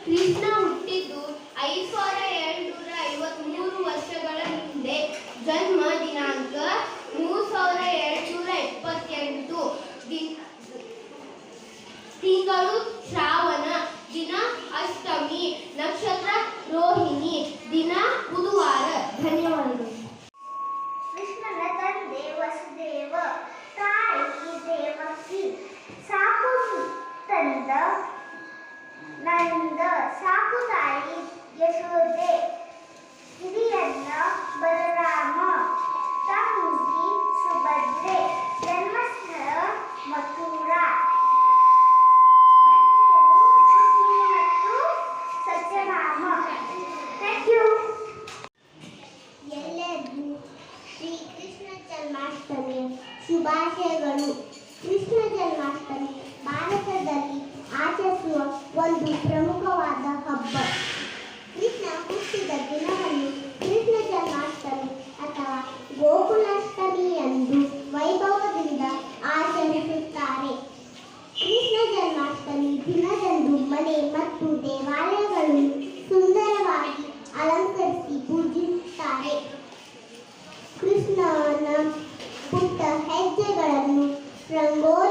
ಕೃಷ್ಣ ಹುಟ್ಟಿದ್ದು 5753 ವರ್ಷಗಳ ಹಿಂದೆ. ಜನ್ಮ ದಿನಾಂಕ 3778. ತಿಂಗಳು ಶ್ರಾವಣ, ದಿನ ಅಷ್ಟಮಿ, ನಕ್ಷತ್ರ ರೋಹಿಣಿ, ದಿನ ಬುಧವಾರ. ಧನ್ಯವಾದಗಳು. ಕೃಷ್ಣನ ತಂದೆ ವಸುದೇವ, ತಾಯಿ ದೇವಕಿ, ಸಾಕು ತಂದ ನಂದ, ಸಾಕು ತಾಯಿ ಯಶೋದೆ, ಹಿರಿಯಣ್ಣ ಬಲರಾಮ, ತಂಗಿ ಸುಭದ್ರೆ, ಜನ್ಮಸ್ಥಳ ಮಥುರಾ, ಪತ್ನಿಯರು ರುಕ್ಮಿಣಿ ಮತ್ತು ಸತ್ಯಭಾಮ. Thank you. ಎಲ್ಲರಿಗೂ ಶ್ರೀಕೃಷ್ಣ ಜನ್ಮಾಷ್ಟಮಿಯ ಶುಭಾಶಯಗಳು. ಕೃಷ್ಣ ಜನ್ಮಾಷ್ಟಮಿ ಭಾರತದಲ್ಲಿ ಆಚರಿಸುವ ಒಂದು ಪ್ರಮುಖವಾದ ಹಬ್ಬ. ಕೃಷ್ಣ ಹುಟ್ಟಿದ ದಿನವನ್ನು ಕೃಷ್ಣ ಜನ್ಮಾಷ್ಟಮಿ ಅಥವಾ ಗೋಕುಲಾಷ್ಟಮಿ ಎಂದು ವೈಭವದಿಂದ ಆಚರಿಸುತ್ತಾರೆ. ಕೃಷ್ಣ ಜನ್ಮಾಷ್ಟಮಿ ದಿನದಂದು ಮನೆ ಮತ್ತು ದೇವಾಲಯಗಳನ್ನು ಸುಂದರವಾಗಿ ಅಲಂಕರಿಸಿ ಪೂಜಿಸುತ್ತಾರೆ. ಕೃಷ್ಣನ ಪುಟ್ಟ ಹೆಜ್ಜೆಗಳನ್ನು ರಂಗೋಲಿ